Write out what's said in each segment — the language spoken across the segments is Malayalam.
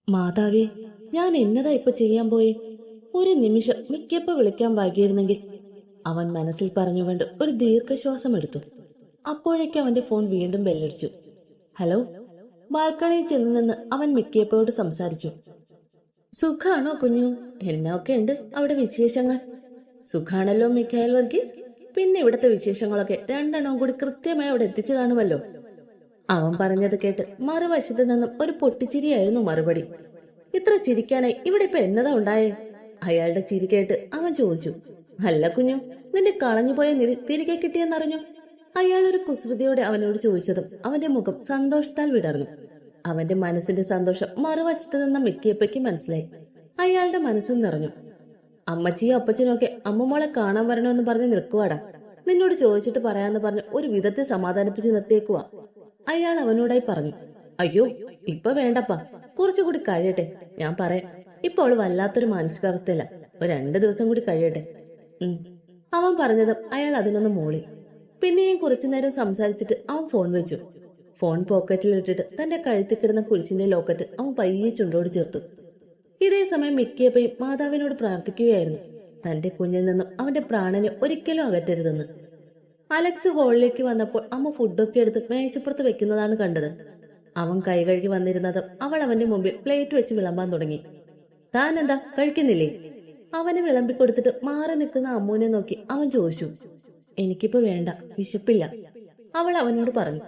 മാതാവേ, ഞാൻ എന്നതാ ഇപ്പൊ ചെയ്യാൻ പോയി? ഒരു നിമിഷം മിക്കപ്പ വിളിക്കാൻ വൈകിയിരുന്നെങ്കിൽ. അവൻ മനസ്സിൽ പറഞ്ഞുകൊണ്ട് ഒരു ദീർഘശ്വാസം എടുത്തു. അപ്പോഴേക്കും അവന്റെ ഫോൺ വീണ്ടും ബെല്ലടിച്ചു. ഹലോ. ബാൽക്കണിയിൽ ചെന്ന് നിന്ന് അവൻ മിക്കിയപ്പോയോട് സംസാരിച്ചു. സുഖാണോ കുഞ്ഞു? എന്നൊക്കെ ഉണ്ട് അവിടെ വിശേഷങ്ങൾ? സുഖാണല്ലോ മിഖായൽ വർഗീസ്. പിന്നെ ഇവിടത്തെ വിശേഷങ്ങളൊക്കെ രണ്ടെണ്ണവും കൂടി കൃത്യമായി അവിടെ എത്തിച്ചു കാണുമല്ലോ. അവൻ പറഞ്ഞത് കേട്ട് മറുവശത്ത് നിന്നും ഒരു പൊട്ടിച്ചിരിയായിരുന്നു മറുപടി. ഇത്ര ചിരിക്കാനായി ഇവിടെ ഇപ്പൊ എന്നതാ ഉണ്ടായേ? അയാളുടെ ചിരി കേട്ട് അവൻ ചോദിച്ചു. അല്ല കുഞ്ഞു, നിന്റെ കളഞ്ഞുപോയ നിധി തിരികെ കിട്ടിയെന്നറിഞ്ഞു? അയാൾ ഒരു കുസൃതിയോടെ അവനോട് ചോദിച്ചതും അവന്റെ മുഖം സന്തോഷത്താൽ വിടർന്നു. അവന്റെ മനസ്സിന്റെ സന്തോഷം മറുവശത്ത് നിന്ന മിക്കിയപ്പയ്ക്ക് മനസ്സിലായി. അയാളുടെ മനസ്സും നിറഞ്ഞു. അമ്മച്ചിയും അപ്പച്ചനും ഒക്കെ അമ്മമോളെ കാണാൻ വരണമെന്ന് പറഞ്ഞ് നിൽക്കുവാടാ. നിന്നോട് ചോദിച്ചിട്ട് പറയാന്ന് പറഞ്ഞ് ഒരു വിധത്തെ സമാധാനിപ്പിച്ച് നിർത്തിയേക്കുവാ. അയാൾ അവനോടായി പറഞ്ഞു. അയ്യോ, ഇപ്പൊ വേണ്ടപ്പാ, കുറച്ചുകൂടി കഴിയട്ടെ, ഞാൻ പറയാം. ഇപ്പൊ അവള് വല്ലാത്തൊരു മാനസികാവസ്ഥയില്ല. ഒരു 2 ദിവസം കൂടി കഴിയട്ടെ. അവൻ പറഞ്ഞതും അയാൾ അതിനൊന്ന് മൂളി. പിന്നെയും കുറച്ചു നേരം സംസാരിച്ചിട്ട് അവൻ ഫോൺ വെച്ചു. ഫോൺ പോക്കറ്റിലിട്ടിട്ട് തന്റെ കഴുത്തിൽ കിടന്ന കുരിശിന്റെ ലോക്കറ്റ് അവൻ പയ്യെ ചുണ്ടോട് ചേർത്തു. ഇതേ സമയം മിക്കിയപ്പയും മാതാവിനോട് പ്രാർത്ഥിക്കുകയായിരുന്നു, തന്റെ കുഞ്ഞിൽ നിന്നും അവന്റെ പ്രാണനെ ഒരിക്കലും അകറ്റരുതെന്ന്. അലക്സ് ഹോളിലേക്ക് വന്നപ്പോൾ അമ്മ ഫുഡൊക്കെ എടുത്ത് മേശപ്പുറത്ത് വെക്കുന്നതാണ് കണ്ടത്. അവൻ കൈ കഴുകി വന്നിരുന്നതും അവൾ അവന്റെ മുമ്പിൽ പ്ലേറ്റ് വെച്ച് വിളമ്പാൻ തുടങ്ങി. താൻ എന്താ കഴിക്കുന്നില്ലേ? അവന് വിളമ്പിക്കൊടുത്തിട്ട് മാറി നിൽക്കുന്ന അമ്മൂനെ നോക്കി അവൻ ചോദിച്ചു. എനിക്കിപ്പോ വേണ്ട, വിശപ്പില്ല, അവൾ അവനോട് പറഞ്ഞു.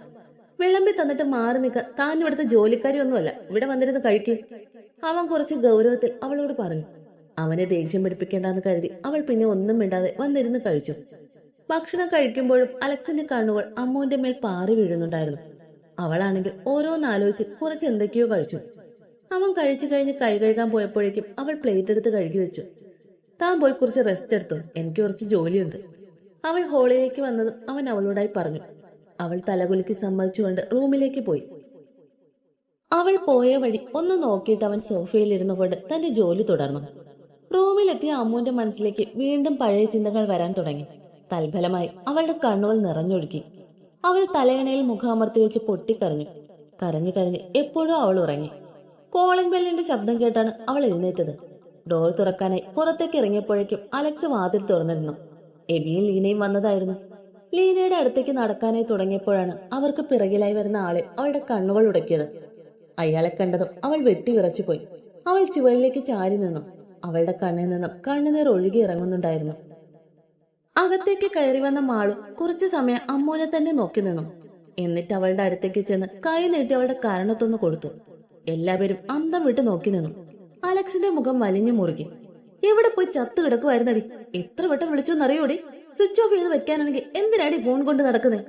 വിളമ്പി തന്നിട്ട് മാറി നിൽക്കാൻ താൻ ഇവിടുത്തെ ജോലിക്കാരി ഒന്നുമല്ല, ഇവിടെ വന്നിരുന്ന് കഴിക്കും, അവൻ കുറച്ച് ഗൗരവത്തിൽ അവളോട് പറഞ്ഞു. അവനെ ദേഷ്യം പിടിപ്പിക്കേണ്ടെന്ന് കരുതി അവൾ പിന്നെ ഒന്നും മിണ്ടാതെ വന്നിരുന്ന് കഴിച്ചു. ഭക്ഷണം കഴിക്കുമ്പോഴും അലക്സിന്റെ കണ്ണുകൾ അമ്മുവിന്റെ മേൽ പാറി വീഴുന്നുണ്ടായിരുന്നു. അവളാണെങ്കിൽ ഓരോന്നാലോചിച്ച് കുറച്ച് എന്തൊക്കെയോ കഴിച്ചു. അവൻ കഴിച്ചു കഴിഞ്ഞ് കൈ കഴുകാൻ പോയപ്പോഴേക്കും അവൾ പ്ലേറ്റ് എടുത്ത് കഴുകി വെച്ചു. താൻ പോയി കുറച്ച് റെസ്റ്റ് എടുത്തു, എനിക്ക് കുറച്ച് ജോലിയുണ്ട്. അവൾ ഹോളിലേക്ക് വന്നതും അവൻ അവളോടായി പറഞ്ഞു. അവൾ തലകുലുക്കി സമ്മതിച്ചുകൊണ്ട് റൂമിലേക്ക് പോയി. അവൾ പോയ വഴി ഒന്ന് നോക്കിയിട്ട് അവൻ സോഫയിലിരുന്നു കൊണ്ട് തന്റെ ജോലി തുടർന്നു. റൂമിലെത്തിയ അമ്മുവിന്റെ മനസ്സിലേക്ക് വീണ്ടും പഴയ ചിന്തകൾ വരാൻ തുടങ്ങി. തൽഫലമായി അവളുടെ കണ്ണുകൾ നിറഞ്ഞൊഴുകി. അവൾ തലയണയിൽ മുഖാമർത്തി വെച്ച് പൊട്ടിക്കരഞ്ഞു. കരഞ്ഞു കരഞ്ഞ് എപ്പോഴും അവൾ ഉറങ്ങി. കോളിംഗ് ബെല്ലിന്റെ ശബ്ദം കേട്ടാണ് അവൾ എഴുന്നേറ്റത്. ഡോർ തുറക്കാനായി പുറത്തേക്ക് ഇറങ്ങിയപ്പോഴേക്കും അലക്സ് വാതിൽ തുറന്നിരുന്നു. എബിയും ലീനയും വന്നതായിരുന്നു. ലീനയുടെ അടുത്തേക്ക് നടക്കാനായി തുടങ്ങിയപ്പോഴാണ് അവർക്ക് പിറകിലായി വരുന്ന ആളെ അവളുടെ കണ്ണുകൾ ഉടക്കിയത്. അയാളെ കണ്ടതും അവൾ വെട്ടി വിറച്ചുപോയി. അവൾ ചുവരിലേക്ക് ചാരി നിന്നു. അവളുടെ കണ്ണിൽ നിന്നും കണ്ണുനീർ ഒഴുകി ഇറങ്ങുന്നുണ്ടായിരുന്നു. അകത്തേക്ക് കയറി വന്ന മാളു കുറച്ചു സമയം അമ്മൂനെ തന്നെ നോക്കി നിന്നു. എന്നിട്ട് അവളുടെ അടുത്തേക്ക് ചെന്ന് കൈ നീട്ടി അവളുടെ കരണത്തൊന്ന് കൊടുത്തു. എല്ലാവരും അന്തം വിട്ട് നോക്കി നിന്നു. അലക്സിന്റെ മുഖം വലിഞ്ഞു മുറുകി. എവിടെ പോയി ചത്തു കിടക്കുവായിരുന്നടി? എത്ര വട്ടം വിളിച്ചോന്നറിയോടി? സ്വിച്ച് ഓഫ് ചെയ്ത് വെക്കാനാണെങ്കിൽ എന്തിനാടി ഫോൺ കൊണ്ട് നടക്കുന്നേ?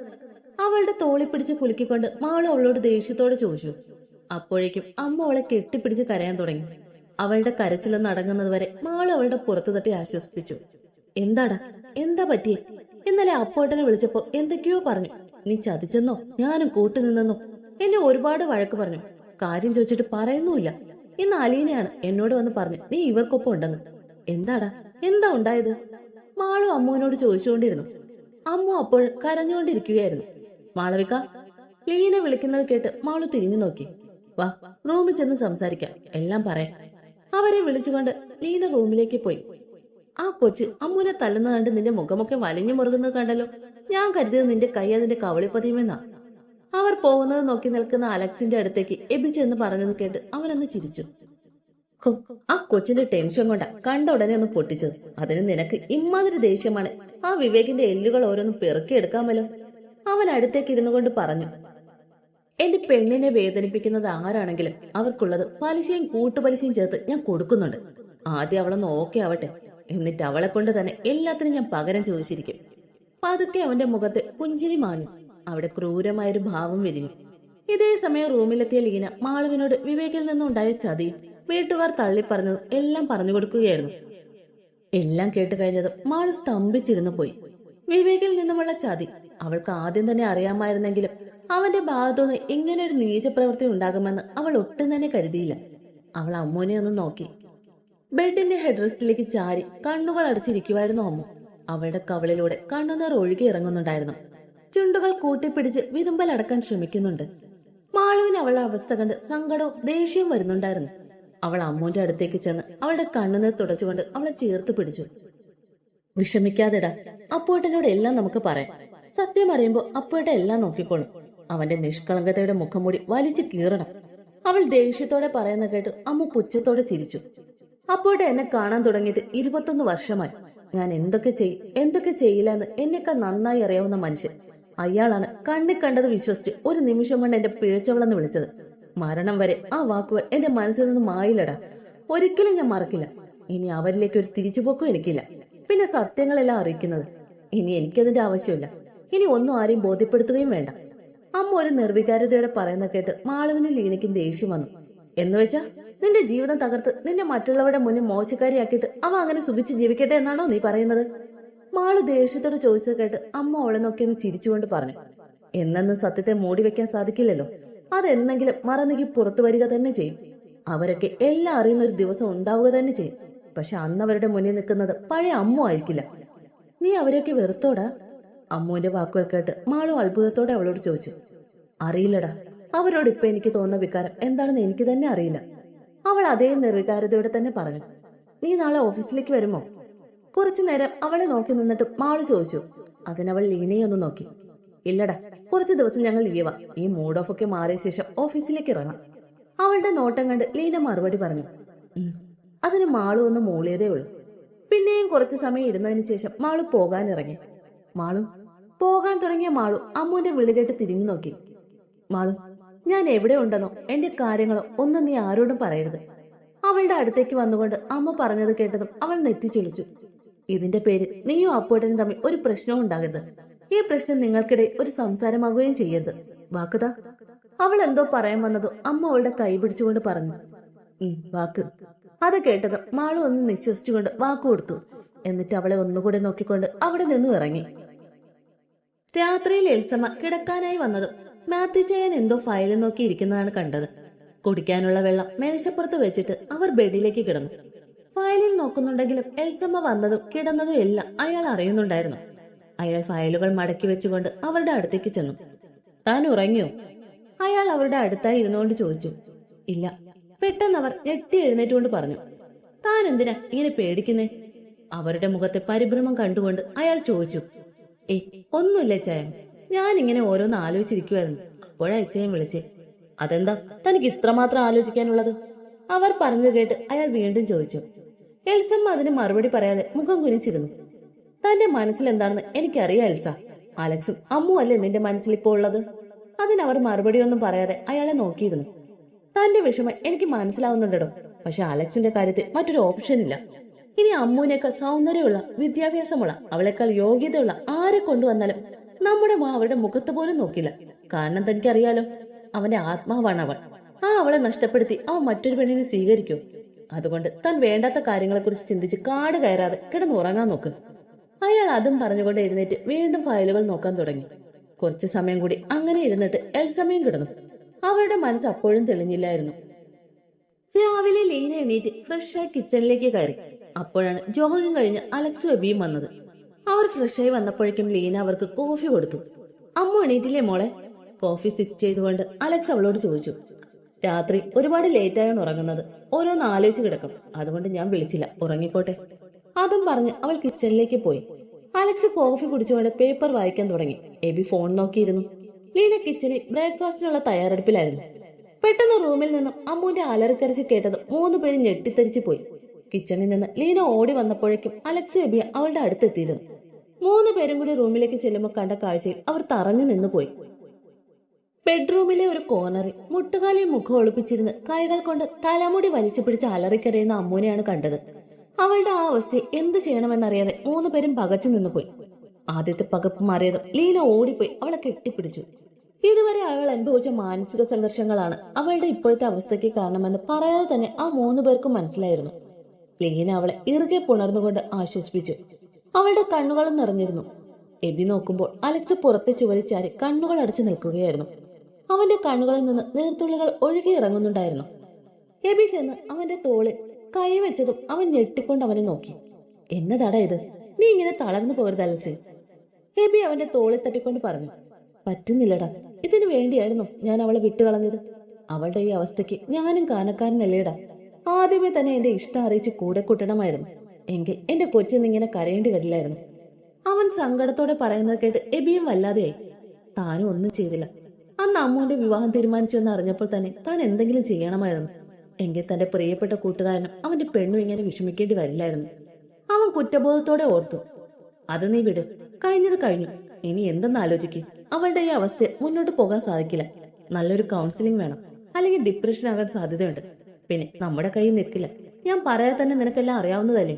അവളുടെ തോളി പിടിച്ച് കുലുക്കിക്കൊണ്ട് മാളു അവളോട് ദേഷ്യത്തോടെ ചോദിച്ചു. അപ്പോഴേക്കും അമ്മ അവളെ കെട്ടിപ്പിടിച്ച് കരയാൻ തുടങ്ങി. അവളുടെ കരച്ചിലൊന്ന് അടങ്ങുന്നത് വരെ മാളു അവളുടെ പുറത്തു തട്ടി ആശ്വസിപ്പിച്ചു. എന്താടാ, എന്താ പറ്റിയേ? ഇന്നലെ അപ്പോട്ടനെ വിളിച്ചപ്പോ എന്തൊക്കെയോ പറഞ്ഞു. നീ ചതിച്ചെന്നോ ഞാനും കൂട്ടുനിന്നെന്നോ എന്നെ ഒരുപാട് വഴക്ക് പറഞ്ഞു. കാര്യം ചോദിച്ചിട്ട് പറയുന്നുമില്ല. ഇന്ന് അലീനയാണ് എന്നോട് വന്ന് പറഞ്ഞു നീ ഇവർക്കൊപ്പം ഉണ്ടെന്ന്. എന്താടാ, എന്താ ഉണ്ടായത്? മാളു അമ്മുവിനോട് ചോദിച്ചുകൊണ്ടിരുന്നു. അമ്മു അപ്പോൾ കരഞ്ഞുകൊണ്ടിരിക്കുകയായിരുന്നു. മാളവിക, ലീന വിളിക്കുന്നത് കേട്ട് മാളു തിരിഞ്ഞു നോക്കി. വാ, റൂമിൽ ചെന്ന് സംസാരിക്കാം, എല്ലാം പറയാം. അവരെ വിളിച്ചുകൊണ്ട് ലീന റൂമിലേക്ക് പോയി. ആ കൊച്ച് അമ്മുനെ തല്ലുന്ന കണ്ട് നിന്റെ മുഖമൊക്കെ വലിഞ്ഞു മുറുകുന്നത് കണ്ടല്ലോ. ഞാൻ കരുതിയത് നിന്റെ കൈ അതിന്റെ കവളിപ്പതിയുമെന്നാ. അവർ പോകുന്നത് നോക്കി നിൽക്കുന്ന അലക്സിന്റെ അടുത്തേക്ക് എബി ചെന്ന് പറഞ്ഞത് കേട്ട് അവനൊന്ന് ചിരിച്ചു. ആ കൊച്ചിന്റെ ടെൻഷൻ കൊണ്ടാ കണ്ട ഉടനെ ഒന്ന് പൊട്ടിച്ചത്. അതിന് നിനക്ക് ഇമ്മാതിരി ദേഷ്യമാണ്. ആ വിവേകിന്റെ എല്ലുകൾ ഓരോന്നും പെറുക്കിയെടുക്കാമല്ലോ, അവൻ അടുത്തേക്ക് ഇരുന്നു കൊണ്ട് പറഞ്ഞു. എന്റെ പെണ്ണിനെ വേദനിപ്പിക്കുന്നത് ആരാണെങ്കിലും അവർക്കുള്ളത് പലിശയും കൂട്ടുപലിശയും ചേർത്ത് ഞാൻ കൊടുക്കുന്നുണ്ട്. ആദ്യം അവളൊന്ന് ഓക്കെ ആവട്ടെ, എന്നിട്ട് അവളെ കൊണ്ട് തന്നെ എല്ലാത്തിനും ഞാൻ പകരം ചോദിച്ചിരിക്കും. പതുക്കെ അവന്റെ മുഖത്ത് പുഞ്ചിരി മാഞ്ഞു. അവിടെ ക്രൂരമായൊരു ഭാവം വിരിഞ്ഞു. ഇതേ സമയം റൂമിലെത്തിയ ലീന മാളുവിനോട് വിവേകിൽ നിന്നുണ്ടായ ചതിയും വീട്ടുകാർ തള്ളിപ്പറഞ്ഞതും എല്ലാം പറഞ്ഞു കൊടുക്കുകയായിരുന്നു. എല്ലാം കേട്ട് കഴിഞ്ഞതും മാളു സ്തംഭിച്ചിരുന്നു പോയി. വിവേകിൽ നിന്നുമുള്ള ചതി അവൾക്ക് ആദ്യം തന്നെ അറിയാമായിരുന്നെങ്കിലും അവന്റെ ഭാഗത്തുനിന്ന് ഇങ്ങനെ ഒരു നീചപ്രവൃത്തി ഉണ്ടാകുമെന്ന് അവൾ ഒട്ടും തന്നെ കരുതിയില്ല. അവൾ അമ്മുവിനെ ഒന്ന് നോക്കി. ബെഡിന്റെ ഹെഡ് റെസ്റ്റിലേക്ക് ചാരി കണ്ണുകൾ അടച്ചിരിക്കുവായിരുന്നു അമ്മു. അവളുടെ കവളിലൂടെ കണ്ണുനീർ ഒഴുകി ഇറങ്ങുന്നുണ്ടായിരുന്നു. ചുണ്ടുകൾ കൂട്ടിപ്പിടിച്ച് വിതുമ്പലടക്കാൻ ശ്രമിക്കുന്നുണ്ട്. മാളുവിന് അവളുടെ അവസ്ഥ കണ്ട് സങ്കടവും ദേഷ്യവും വരുന്നുണ്ടായിരുന്നു. അവൾ അമ്മുവിന്റെ അടുത്തേക്ക് ചെന്ന് അവളുടെ കണ്ണുനീർ തുടച്ചുകൊണ്ട് അവളെ ചേർത്ത് പിടിച്ചു. വിഷമിക്കാതെടാ, അപ്പുവേട്ടനോട് എല്ലാം നമുക്ക് പറയാം. സത്യം അറിയുമ്പോ അപ്പുവേട്ടൻ എല്ലാം നോക്കിക്കോളും. അവന്റെ നിഷ്കളങ്കതയുടെ മുഖംമൂടി വലിച്ചു കീറണം. അവൾ ദേഷ്യത്തോടെ പറയുന്ന കേട്ട് അമ്മ പുച്ഛത്തോടെ ചിരിച്ചു. അപ്പോട്ടെ എന്നെ കാണാൻ തുടങ്ങിയിട്ട് 21 വർഷമായി. ഞാൻ എന്തൊക്കെ ചെയ്യില്ല എന്ന് എന്നെക്കാൾ നന്നായി അറിയാവുന്ന മനുഷ്യൻ അയാളാണ് കണ്ണി കണ്ടത് വിശ്വസിച്ച് ഒരു നിമിഷം കൊണ്ട് എന്റെ പിഴച്ചവളെന്ന് വിളിച്ചത്. മരണം വരെ ആ വാക്കുകൾ എന്റെ മനസ്സിൽ നിന്ന് മായില്ലടാ. ഒരിക്കലും ഞാൻ മറക്കില്ല. ഇനി അവരിലേക്ക് ഒരു തിരിച്ചുപോക്കും എനിക്കില്ല. പിന്നെ സത്യങ്ങളെല്ലാം അറിയിക്കുന്നത്. ഇനി എനിക്കതിന്റെ ആവശ്യമില്ല. ഇനി ഒന്നും ആരെയും ബോധ്യപ്പെടുത്തുകയും വേണ്ട. അമ്മ ഒരു നിർവികാരതയോടെ പറയുന്ന കേട്ട് മാളുവിനും ലീനയ്ക്കും ദേഷ്യം വന്നു. എന്നുവെച്ചാ നിന്റെ ജീവിതം തകർത്ത് നിന്നെ മറ്റുള്ളവരുടെ മുന്നിൽ മോശക്കാരിയാക്കിയിട്ട് അവ അങ്ങനെ സുഖിച്ച് ജീവിക്കട്ടെ എന്നാണോ നീ പറയുന്നത്? മാളു ദേഷ്യത്തോട് ചോദിച്ചത് കേട്ട് അമ്മ അവളെ നോക്കിയെന്ന് ചിരിച്ചുകൊണ്ട് പറഞ്ഞു. എന്നെന്നും സത്യത്തെ മൂടി വെക്കാൻ സാധിക്കില്ലല്ലോ. അതെന്നെങ്കിലും മറന്നേക്ക് പുറത്തു വരിക തന്നെ ചെയ്യും. അവരൊക്കെ എല്ലാം അറിയുന്ന ഒരു ദിവസം ഉണ്ടാവുക തന്നെ ചെയ്യും. പക്ഷെ അന്ന് അവരുടെ മുന്നിൽ നിൽക്കുന്നത് പഴയ അമ്മു ആയിരിക്കില്ല. നീ അവരെയൊക്കെ വെറുത്തോടാ? അമ്മുവിന്റെ വാക്കുകൾ കേട്ട് മാളു അത്ഭുതത്തോടെ അവളോട് ചോദിച്ചു. അറിയില്ലടാ, അവരോട് ഇപ്പൊ എനിക്ക് തോന്നുന്ന വികാരം എന്താണെന്ന് എനിക്ക് തന്നെ അറിയില്ല. അവൾ അതേ നിർവികാരതയോടെ തന്നെ പറഞ്ഞു. നീ നാളെ ഓഫീസിലേക്ക് വരുമോ? കുറച്ചു നേരം അവളെ നോക്കി നിന്നിട്ട് മാളു ചോദിച്ചു. അതിനവൾ ലീനയെ ഒന്ന് നോക്കി. ഇല്ലടാ, കുറച്ചു ദിവസം ഞങ്ങൾ ലീവാ. ഈ മൂഡ് ഓഫ് ഒക്കെ മാറിയ ശേഷം ഓഫീസിലേക്ക് ഇറങ്ങാം. അവളുടെ നോട്ടം കണ്ട് ലീന മറുപടി പറഞ്ഞു. അതിന് മാളു ഒന്ന് മൂളിയതേ ഉള്ളൂ. പിന്നെയും കുറച്ചു സമയം ഇരുന്നതിന് ശേഷം മാളു പോകാനിറങ്ങി. മാളു പോകാൻ തുടങ്ങിയ മാളു അമ്മുവിന്റെ വിളികേട്ട് തിരിഞ്ഞു നോക്കി. മാളു, ഞാൻ എവിടെ ഉണ്ടെന്നോ എന്റെ കാര്യങ്ങളോ ഒന്നും നീ ആരോടും പറയരുത്. അവളുടെ അടുത്തേക്ക് വന്നുകൊണ്ട് അമ്മ പറഞ്ഞത് കേട്ടതും അവൾ നെറ്റിച്ചൊളിച്ചു. ഇതിന്റെ പേരിൽ നീയും അപ്പുവേട്ടനും തമ്മിൽ ഒരു പ്രശ്നവും ഉണ്ടാകരുത്. ഈ പ്രശ്നം നിങ്ങൾക്കിടയിൽ ഒരു സംസാരമാകുകയും ചെയ്യരുത്. വാക്കുതാ. അവൾ എന്തോ പറയാൻ വന്നതോ അമ്മ അവളുടെ കൈ പിടിച്ചുകൊണ്ട് പറഞ്ഞു. വാക്ക്. അത് കേട്ടതും മാളു ഒന്ന് നിശ്വസിച്ചുകൊണ്ട് വാക്കു കൊടുത്തു. എന്നിട്ട് അവളെ ഒന്നുകൂടെ നോക്കിക്കൊണ്ട് അവിടെ നിന്നും ഇറങ്ങി. രാത്രിയിൽ എൽസമ്മ കിടക്കാനായി വന്നതും മാത്യു ചെയ്യാൻ എന്തോ ഫയലിൽ നോക്കി ഇരിക്കുന്നതാണ് കണ്ടത്. കുടിക്കാനുള്ള വെള്ളം മേശപ്പുറത്ത് വെച്ചിട്ട് അവർ ബെഡിലേക്ക് കിടന്നു. ഫയലിൽ നോക്കുന്നുണ്ടെങ്കിലും എൽസമ്മ വന്നതും കിടന്നതും എല്ലാം അയാൾ അറിയുന്നുണ്ടായിരുന്നു. അയാൾ ഫയലുകൾ മടക്കി വെച്ചുകൊണ്ട് അവരുടെ അടുത്തേക്ക് ചെന്നു. താൻ ഉറങ്ങിയോ? അയാൾ അവരുടെ അടുത്തായി ഇരുന്നുകൊണ്ട് ചോദിച്ചു. ഇല്ല. പെട്ടെന്ന് അവർ ഞെട്ടി എഴുന്നേറ്റുകൊണ്ട് പറഞ്ഞു. താൻ എന്തിനാ ഇങ്ങനെ പേടിക്കുന്നേ? അവരുടെ മുഖത്തെ പരിഭ്രമം കണ്ടുകൊണ്ട് അയാൾ ചോദിച്ചു. ഒന്നുമില്ല ചായ, ഞാനിങ്ങനെ ഓരോന്ന് ആലോചിച്ചിരിക്കുവായിരുന്നു. അപ്പോഴാ ഇച്ചയും വിളിച്ചേ. അതെന്താ തനിക്ക് ഇത്രമാത്രം ആലോചിക്കാനുള്ളത്? അവർ പറഞ്ഞു കേട്ട് അയാൾ വീണ്ടും ചോദിച്ചു. എൽസമ്മ അതിന് മറുപടി പറയാതെ മുഖം കുനിച്ചിരുന്നു. തന്റെ മനസ്സിൽ എന്താണെന്ന് എനിക്കറിയാം എൽസ. അലക്സും അമ്മു അല്ലേ നിന്റെ മനസ്സിൽ ഇപ്പോൾ ഉള്ളത്? അതിനവർ മറുപടി ഒന്നും പറയാതെ അയാളെ നോക്കിയിരുന്നു. തന്റെ വിഷമം എനിക്ക് മനസ്സിലാവുന്നുണ്ടോ. പക്ഷെ അലക്സിന്റെ കാര്യത്തിൽ മറ്റൊരു ഓപ്ഷൻ ഇല്ല. ഇനി അമ്മുവിനേക്കാൾ സൗന്ദര്യമുള്ള, വിദ്യാഭ്യാസമുള്ള, അവളെക്കാൾ യോഗ്യതയുള്ള ആരെ കൊണ്ടുവന്നാലും നമ്മുടെ അവരുടെ മുഖത്ത് പോലും നോക്കില്ല. കാരണം തനിക്കറിയാലോ, അവന്റെ ആത്മാവാണ് അവൾ. അവളെ നഷ്ടപ്പെടുത്തി അവൻ മറ്റൊരു പെണ്ണിനെ സ്വീകരിക്കൂ. അതുകൊണ്ട് താൻ വേണ്ടാത്ത കാര്യങ്ങളെക്കുറിച്ച് ചിന്തിച്ച് കാട് കയറാതെ കിടന്നുറങ്ങാൻ നോക്ക്. അയാൾ അതും പറഞ്ഞുകൊണ്ട് എഴുന്നേറ്റ് വീണ്ടും ഫയലുകൾ നോക്കാൻ തുടങ്ങി. കുറച്ചു സമയം കൂടി അങ്ങനെ ഇരുന്നിട്ട് എൽസമ്മയും കിടന്നു. അവരുടെ മനസ്സ് അപ്പോഴും തെളിഞ്ഞില്ലായിരുന്നു. രാവിലെ ലീന എണീറ്റ് ഫ്രഷായി കിച്ചണിലേക്ക് കയറി. അപ്പോഴാണ് ജോഗിങ് കഴിഞ്ഞ് അലക്സും എബിയും വന്നത്. അവർ ഫ്രഷായി വന്നപ്പോഴേക്കും ലീന അവർക്ക് കോഫി കൊടുത്തു. അമ്മു എണീറ്റില്ലേ മോളെ? കോഫി സിപ്പ് ചെയ്തുകൊണ്ട് അലക്സ് അവളോട് ചോദിച്ചു. രാത്രി ഒരുപാട് ലേറ്റായാണ് ഉറങ്ങുന്നത്. ഓരോന്ന് ആലോചിച്ച് കിടക്കും. അതുകൊണ്ട് ഞാൻ വിളിച്ചില്ല, ഉറങ്ങിക്കോട്ടെ. അതും പറഞ്ഞ് അവൾ കിച്ചണിലേക്ക് പോയി. അലക്സ് കോഫി കുടിച്ചുകൊണ്ട് പേപ്പർ വായിക്കാൻ തുടങ്ങി. എബി ഫോൺ നോക്കിയിരുന്നു. ലീന കിച്ചണിൽ ബ്രേക്ക്ഫാസ്റ്റിനുള്ള തയ്യാറെടുപ്പിലായിരുന്നു. പെട്ടെന്ന് റൂമിൽ നിന്നും അമ്മുവിന്റെ അലറിക്കരച്ച് കേട്ടത് 3 പേരും ഞെട്ടിത്തെറിച്ചു പോയി. കിച്ചണിൽ നിന്ന് ലീന ഓടി വന്നപ്പോഴേക്കും അലക്സും എബിയ അവളുടെ അടുത്തെത്തിയിരുന്നു. 3 പേരും കൂടി റൂമിലേക്ക് ചെല്ലുമ്പോൾ കണ്ട കാഴ്ചയിൽ അവർ തറഞ്ഞു നിന്നുപോയി. ബെഡ്റൂമിലെ ഒരു കോർണറിൽ മുട്ടുകാലിൽ മുഖം ഒളിപ്പിച്ചിരുന്ന് കൈകൾ കൊണ്ട് തലമുടി വലിച്ചു പിടിച്ച് അലറിക്കരയുന്ന അമ്മുവിനെയാണ് കണ്ടത്. അവളുടെ ആ അവസ്ഥയെ എന്ത് ചെയ്യണമെന്നറിയാതെ 3 പേരും പകച്ചു നിന്നുപോയി. ആദ്യത്തെ പകപ്പ് മാറിയതും ലീന ഓടിപ്പോയി അവളെ കെട്ടിപ്പിടിച്ചു. ഇതുവരെ അവൾ അനുഭവിച്ച മാനസിക സംഘർഷങ്ങളാണ് അവളുടെ ഇപ്പോഴത്തെ അവസ്ഥയ്ക്ക് കാരണമെന്ന് പറയാതെ തന്നെ ആ 3 പേർക്കും മനസ്സിലായിരുന്നു. ലീന അവളെ ഇറുകെ പുണർന്നുകൊണ്ട് ആശ്വസിപ്പിച്ചു. അവളുടെ കണ്ണുകളും നിറഞ്ഞിരുന്നു. എബി നോക്കുമ്പോൾ അലക്സ് പുറത്തെ ചുവരിൽ ചാരി കണ്ണുകൾ അടച്ചു നിൽക്കുകയായിരുന്നു. അവന്റെ കണ്ണുകളിൽ നിന്ന് നീർത്തുള്ളികൾ ഒഴുകി ഇറങ്ങുന്നുണ്ടായിരുന്നു. എബി ചെന്ന് അവന്റെ തോളിൽ കൈ വെച്ചതും അവൻ ഞെട്ടിക്കൊണ്ട് അവനെ നോക്കി. എന്നതാടാ ഇത്? നീ ഇങ്ങനെ തളർന്നു പോകരുത് അലക്സേ. എബി അവന്റെ തോളിൽ തട്ടിക്കൊണ്ട് പറഞ്ഞു. പറ്റുന്നില്ലടാ, ഇതിനു വേണ്ടിയായിരുന്നു ഞാൻ അവളെ വിട്ടുകളഞ്ഞത്. അവളുടെ ഈ അവസ്ഥയ്ക്ക് ഞാനും കാരണക്കാരനല്ലേടാ. ആദ്യമേ തന്നെ എന്റെ ഇഷ്ടം അറിയിച്ച് കൂടെ കൂട്ടണമായിരുന്നു. എങ്കിൽ എന്റെ കൊച്ചിന്നിങ്ങനെ കരയേണ്ടി വരില്ലായിരുന്നു. അവൻ സങ്കടത്തോടെ പറയുന്നത് കേട്ട് എബിയും വല്ലാതെയായി. താനും ഒന്നും ചെയ്തില്ല. അന്ന് അമ്മുവിന്റെ വിവാഹം തീരുമാനിച്ചു എന്ന് അറിഞ്ഞപ്പോൾ തന്നെ താൻ എന്തെങ്കിലും ചെയ്യണമായിരുന്നു. എങ്കിൽ തന്റെ പ്രിയപ്പെട്ട കൂട്ടുകാരനും അവന്റെ പെണ്ണും ഇങ്ങനെ വിഷമിക്കേണ്ടി വരില്ലായിരുന്നു. അവൻ കുറ്റബോധത്തോടെ ഓർത്തു. അത് നീ വിട്, കഴിഞ്ഞത് കഴിഞ്ഞു. ഇനി എന്തെന്ന് ആലോചിക്കും. അവളുടെ ഈ അവസ്ഥ മുന്നോട്ട് പോകാൻ സാധിക്കില്ല. നല്ലൊരു കൗൺസിലിംഗ് വേണം, അല്ലെങ്കിൽ ഡിപ്രഷൻ ആകാൻ സാധ്യതയുണ്ട്. പിന്നെ നമ്മുടെ കയ്യിൽ നിൽക്കില്ല. ഞാൻ പറയാതെ തന്നെ നിനക്കെല്ലാം അറിയാവുന്നതല്ലേ.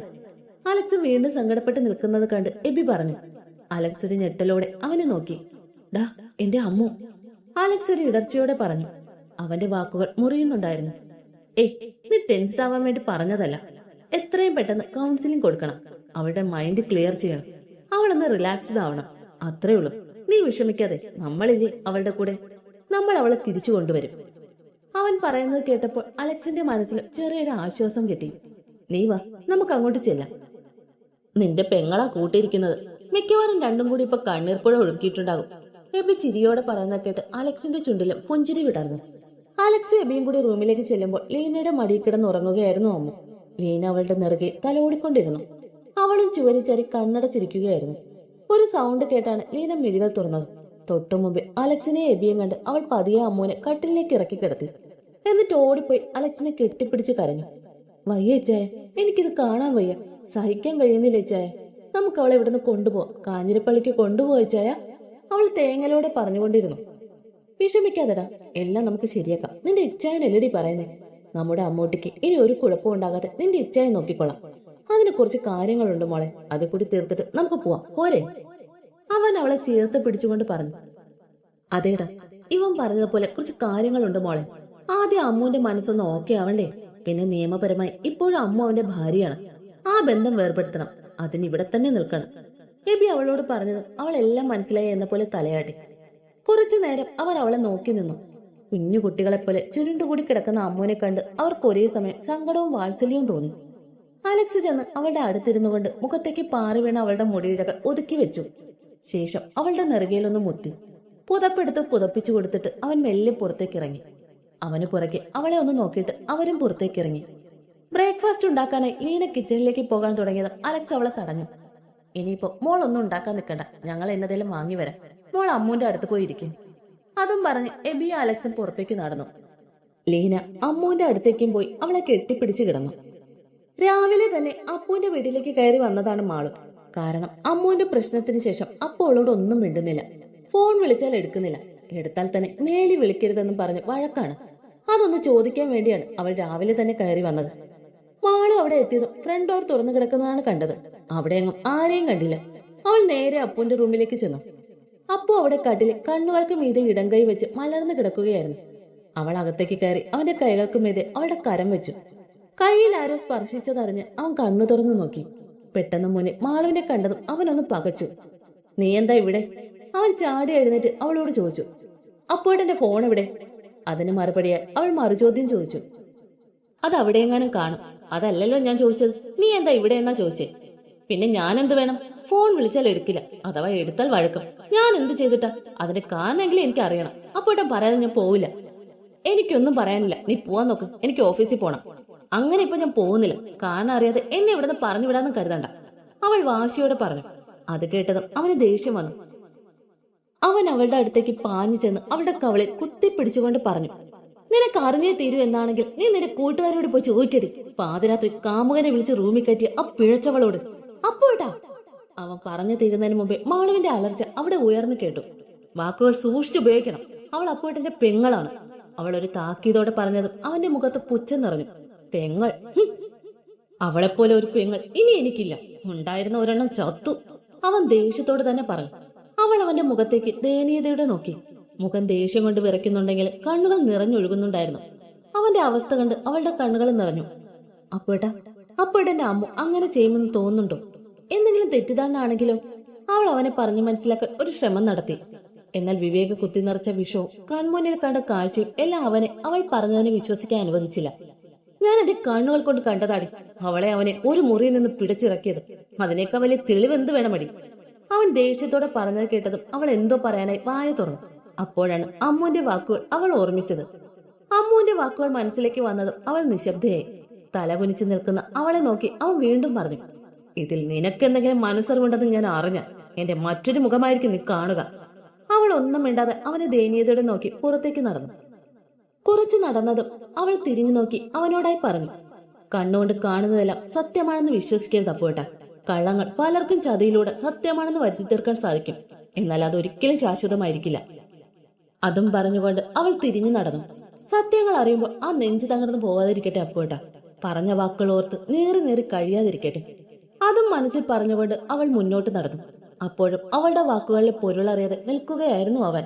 അലക്സ് വീണ്ടും സങ്കടപ്പെട്ട് നിൽക്കുന്നത് കണ്ട് എബി പറഞ്ഞു. അലക്സ് ഒരു ഞെട്ടലോടെ അവനെ നോക്കി. ഡാ എന്റെ അമ്മു, അലക്സ് ഒരു ഇടർച്ചയോടെ പറഞ്ഞു. അവന്റെ വാക്കുകൾ മുറിയുന്നുണ്ടായിരുന്നു. ഏയ്, നീ ടെൻസ്ഡ് ആവാൻ വേണ്ടി പറഞ്ഞതല്ല. എത്രയും പെട്ടെന്ന് കൗൺസിലിംഗ് കൊടുക്കണം. അവളുടെ മൈൻഡ് ക്ലിയർ ചെയ്യണം. അവളൊന്ന് റിലാക്സ്ഡ് ആവണം. അത്രേ ഉള്ളൂ. നീ വിഷമിക്കാതെ, നമ്മളില്ലേ അവളുടെ കൂടെ. നമ്മൾ അവളെ തിരിച്ചു കൊണ്ടുവരും. അവൻ പറയുന്നത് കേട്ടപ്പോൾ അലക്സിന്റെ മനസ്സിൽ ചെറിയൊരു ആശ്വാസം കിട്ടി. നീ വാ, നമുക്ക് അങ്ങോട്ട് ചെല്ലാം. നിന്റെ പെങ്ങളാ കൂട്ടിയിരിക്കുന്നത്. മിക്കവാറും രണ്ടും കൂടി ഇപ്പൊ കണ്ണീർപ്പുഴ ഒഴുക്കിയിട്ടുണ്ടാകും. എബി ചിരിയോടെ പറയുന്നത് കേട്ട് അലക്സിന്റെ ചുണ്ടിലും പുഞ്ചിരി വിടർന്നു. അലക്സ് എബിയും കൂടി റൂമിലേക്ക് ചെല്ലുമ്പോൾ ലീനയുടെ മടിയിൽ കിടന്ന് ഉറങ്ങുകയായിരുന്നു അമ്മ. ലീന അവളുടെ നെറുകെ തലോടിക്കൊണ്ടിരുന്നു. അവളും ചുവരിച്ചരി കണ്ണടച്ചിരിക്കുകയായിരുന്നു. ഒരു സൗണ്ട് കേട്ടാണ് ലീന മിഴികൾ തുറന്നത്. തൊട്ടു മുമ്പേ അലക്സിനെ എബിയും കണ്ട് അവൾ പതിയെ അമ്മുവിനെ കട്ടിലേക്ക് ഇറക്കി കിടത്തി. എന്നിട്ട് ഓടിപ്പോയി അലക്സിനെ കെട്ടിപ്പിടിച്ച് കരഞ്ഞു. വയ്യ ചായ, എനിക്കിത് കാണാൻ വയ്യ. സഹിക്കാൻ കഴിയുന്നില്ല ചായ. നമുക്ക് അവളെ ഇവിടുന്ന് കൊണ്ടുപോവാം. കാഞ്ഞിരപ്പള്ളിക്ക് കൊണ്ടുപോയ ചായ, അവൾ തേങ്ങലോടെ പറഞ്ഞുകൊണ്ടിരുന്നു. വിഷമിക്കാതെടാ, എല്ലാം നമുക്ക് ശരിയാക്കാം. നിന്റെ ഇച്ഛായനല്ലടി പറയുന്നേ. നമ്മുടെ അമ്മൂട്ടിക്ക് ഇനി ഒരു കുഴപ്പവും ഉണ്ടാകാതെ നിന്റെ ഇച്ഛായ നോക്കിക്കൊള്ളാം. അതിന് കുറച്ച് കാര്യങ്ങളുണ്ട് മോളെ. അത് കൂടി തീർത്തിട്ട് നമുക്ക് പോവാം, പോരെ? അവൻ അവളെ ചേർത്ത് പിടിച്ചുകൊണ്ട് പറഞ്ഞു. അതേടാ, ഇവൻ പറഞ്ഞതുപോലെ കുറച്ച് കാര്യങ്ങളുണ്ട് മോളെ. ആദ്യം അമ്മുവിന്റെ മനസ്സൊന്ന് ഓക്കെ ആവണ്ടേ. പിന്നെ നിയമപരമായി ഇപ്പോഴും അമ്മു അവന്റെ ഭാര്യയാണ്. ആ ബന്ധം വേർപെടുത്തണം. അതിന് ഇവിടെ തന്നെ നിൽക്കണം. എബി അവളോട് പറഞ്ഞതും അവൾ എല്ലാം മനസ്സിലായി എന്ന പോലെ തലയാട്ടി. കുറച്ചു നേരം അവർ അവളെ നോക്കി നിന്നു. കുഞ്ഞു കുട്ടികളെപ്പോലെ ചുരുണ്ടുകൂടി കിടക്കുന്ന അമ്മുവിനെ കണ്ട് അവർക്ക് ഒരേ സമയം സങ്കടവും വാത്സല്യവും തോന്നി. അലക്സ് ചെന്ന് അവളുടെ അടുത്തിരുന്നു കൊണ്ട് മുഖത്തേക്ക് പാറി വീണ അവളുടെ മുടിയിഴകൾ ഒതുക്കി വെച്ചു. ശേഷം അവളുടെ നെറുകയിലൊന്ന് മുത്തി പുതപ്പെടുത്ത് പുതപ്പിച്ചു കൊടുത്തിട്ട് അവൻ മെല്ലെ പുറത്തേക്ക് ഇറങ്ങി. അവന് പുറകെ അവളെ ഒന്ന് നോക്കിയിട്ട് അവരും പുറത്തേക്ക് ഇറങ്ങി. ബ്രേക്ക്ഫാസ്റ്റ് ഉണ്ടാക്കാനായി ലീന കിച്ചണിലേക്ക് പോകാൻ തുടങ്ങിയതും അലക്സ് അവളെ തടഞ്ഞു. ഇനിയിപ്പോ മോൾ ഒന്നും ഉണ്ടാക്കാൻ നിൽക്കണ്ട, ഞങ്ങൾ എന്നതേലും വാങ്ങി വരാം. മോൾ അമ്മുവിന്റെ അടുത്ത് പോയിരിക്കും. അതും പറഞ്ഞ് എബിയും അലക്സും പുറത്തേക്ക് നടന്നു. ലീന അമ്മുവിന്റെ അടുത്തേക്കും പോയി അവളെ കെട്ടിപ്പിടിച്ചു കിടന്നു. രാവിലെ തന്നെ അപ്പുവിന്റെ വീട്ടിലേക്ക് കയറി വന്നതാണ് മാളു. കാരണം അമ്മുവിന്റെ പ്രശ്നത്തിന് ശേഷം അപ്പു അവളോട് ഒന്നും മിണ്ടുന്നില്ല. ഫോൺ വിളിച്ചാൽ എടുക്കുന്നില്ല. എടുത്താൽ തന്നെ മേലി വിളിക്കരുതെന്നും പറഞ്ഞ് വഴക്കാണ്. അതൊന്ന് ചോദിക്കാൻ വേണ്ടിയാണ് അവൾ രാവിലെ തന്നെ കയറി വന്നത്. മാളു അവിടെ എത്തിയതും ഫ്രണ്ട് ഡോർ തുറന്നു കിടക്കുന്നതാണ് കണ്ടത്. അവിടെയെങ്ങും ആരെയും കണ്ടില്ല. അവൾ നേരെ അപ്പുവിന്റെ റൂമിലേക്ക് ചെന്നു. അപ്പു അവിടെ കട്ടിലിൽ കണ്ണുകൾക്ക് മീതെ ഇടം കൈ വെച്ച് മലർന്നു കിടക്കുകയായിരുന്നു. അവൾ അകത്തേക്ക് കയറി അവന്റെ കൈകൾക്ക് മീതെ അവളുടെ കരം വെച്ചു. കൈയിൽ ആരോ സ്പർശിച്ചതറിഞ്ഞ് അവൻ കണ്ണു തുറന്നു നോക്കി. പെട്ടെന്ന് മുന്നിൽ മാളുവിനെ കണ്ടതും അവനൊന്ന് പകച്ചു. നീ എന്താ ഇവിടെ? അവൻ ചാടി എഴുന്നേറ്റ് അവളോട് ചോദിച്ചു. അപ്പോഴെന്റെ ഫോൺ എവിടെ? അതിന് മറുപടിയായി അവൾ മറുചോദ്യം ചോദിച്ചു. അത് അവിടെയെങ്ങാനും കാണും. അതല്ലല്ലോ ഞാൻ ചോദിച്ചത്. നീ എന്താ ഇവിടെ എന്നാ ചോദിച്ചേ? പിന്നെ ഞാൻ എന്ത് വേണം? ഫോൺ വിളിച്ചാൽ എടുക്കില്ല, അഥവാ എടുത്താൽ വഴക്കും. ഞാൻ എന്ത് ചെയ്തിട്ടാ? അതിന്റെ കാരണമെങ്കിലും എനിക്ക് അറിയണം. അപ്പോഴേട്ടൻ പറയാതെ ഞാൻ പോവില്ല. എനിക്കൊന്നും പറയാനില്ല, നീ പോവാൻ നോക്ക്. എനിക്ക് ഓഫീസിൽ പോണം. അങ്ങനെ ഇപ്പൊ ഞാൻ പോകുന്നില്ല. കാരണം അറിയാതെ എന്നെ ഇവിടുന്ന് പറഞ്ഞു വിടാന്ന് കരുതണ്ട, അവൾ വാശിയോടെ പറഞ്ഞു. അത് കേട്ടതും അവന് ദേഷ്യം വന്നു. അവൻ അവളുടെ അടുത്തേക്ക് പാഞ്ഞു ചെന്ന് അവളുടെ കവളിൽ കുത്തിപ്പിടിച്ചുകൊണ്ട് പറഞ്ഞു. നിനക്ക് അറിഞ്ഞേ തീരൂ എന്നാണെങ്കിൽ നീ നിന്റെ കൂട്ടുകാരോട് പോയി ചോദിക്കടി. പാതിരാത്രി കാമുകനെ വിളിച്ച് റൂമിൽ കയറ്റിയ ആ പിഴച്ചവളോട്. അപ്പോട്ടാ അവൻ പറഞ്ഞു തീരുന്നതിന് മുമ്പേ മാളുവിന്റെ അലർച്ച അവിടെ ഉയർന്നു കേട്ടു. വാക്കുകൾ സൂക്ഷിച്ചുപയോഗിക്കണം. അവൾ അപ്പോട്ടെന്റെ പെങ്ങളാണ്. അവൾ ഒരു താക്കീതോടെ പറഞ്ഞതും അവന്റെ മുഖത്ത് പുച്ഛം നിറഞ്ഞു. പെങ്ങൾ? അവളെപ്പോലെ ഒരു പെങ്ങൾ ഇനി എനിക്കില്ല. ഉണ്ടായിരുന്ന ഒരെണ്ണം ചത്തു. അവൻ ദേഷ്യത്തോട് തന്നെ പറഞ്ഞു. അവൾ അവന്റെ മുഖത്തേക്ക് ദയനീയതയോടെ നോക്കി. മുഖം ദേഷ്യം കൊണ്ട് വിറയ്ക്കുന്നുണ്ടെങ്കിൽ കണ്ണുകൾ നിറഞ്ഞൊഴുകുന്നുണ്ടായിരുന്നു. അവന്റെ അവസ്ഥ കണ്ട് അവളുടെ കണ്ണുകൾ നിറഞ്ഞു. അപ്പോഴെന്റെ അമ്മ അങ്ങനെ ചെയ്യുമെന്ന് തോന്നുന്നുണ്ടോ? എന്തെങ്കിലും തെറ്റിദ്ധാരണാണെങ്കിലോ? അവൾ അവനെ പറഞ്ഞു മനസ്സിലാക്കാൻ ഒരു ശ്രമം നടത്തി. എന്നാൽ വിവേക് കുത്തി നിറച്ച വിഷവും കൺമുന്നിൽ കണ്ട കാഴ്ചയും എല്ലാം അവൾ പറഞ്ഞതിനെ വിശ്വസിക്കാൻ അനുവദിച്ചില്ല. ഞാൻ എന്റെ കണ്ണുകൾ കൊണ്ട് കണ്ടതാടി അവളെ അവനെ ഒരു മുറിയിൽ നിന്ന് പിടിച്ചിറക്കിയത്. അതിനേക്കാൾ വലിയ തെളിവെന്ത് വേണമടി? അവൻ ദേഷ്യത്തോടെ പറഞ്ഞത് കേട്ടതും അവൾ എന്തോ പറയാനായി വായ തുറന്നു. അപ്പോഴാണ് അമ്മുവിന്റെ വാക്കുകൾ അവൾ ഓർമ്മിച്ചത്. അമ്മുവിന്റെ വാക്കുകൾ മനസ്സിലേക്ക് വന്നതും അവൾ നിശബ്ദയായി. തലകുനിച്ച് നിൽക്കുന്ന അവളെ നോക്കി അവൻ വീണ്ടും പറഞ്ഞു, ഇതിൽ നിനക്കെന്തെങ്കിലും മനസ്സറിവുണ്ടെന്ന് ഞാൻ അറിഞ്ഞ എന്റെ മറ്റൊരു മുഖമായിരിക്കും നീ കാണുക. അവൾ ഒന്നും മിണ്ടാതെ അവനെ ദയനീയതയോടെ നോക്കി പുറത്തേക്ക് നടന്നു. കുറച്ചു നടന്നതും അവൾ തിരിഞ്ഞു നോക്കി അവനോടായി പറഞ്ഞു, കണ്ണുകൊണ്ട് കാണുന്നതെല്ലാം സത്യമാണെന്ന് വിശ്വസിക്കരുത് അപ്പുവേട്ടാ. കള്ളങ്ങൾ പലർക്കും ചതിയിലൂടെ സത്യമാണെന്ന് വരുത്തി തീർക്കാൻ സാധിക്കും, എന്നാൽ അതൊരിക്കലും ശാശ്വതമായിരിക്കില്ല. അതും പറഞ്ഞുകൊണ്ട് അവൾ തിരിഞ്ഞു നടന്നു. സത്യങ്ങൾ അറിയുമ്പോൾ ആ നെഞ്ചു തകർന്നു പോകാതിരിക്കട്ടെ അപ്പുവേട്ടാ. പറഞ്ഞ വാക്കുകൾ ഓർത്ത് നേറി നേറി കഴിയാതിരിക്കട്ടെ. അതും മനസ്സിൽ പറഞ്ഞുകൊണ്ട് അവൾ മുന്നോട്ട് നടന്നു. അപ്പോഴും അവളുടെ വാക്കുകളിലെ പൊരുളറിയാതെ നിൽക്കുകയായിരുന്നു അവൻ.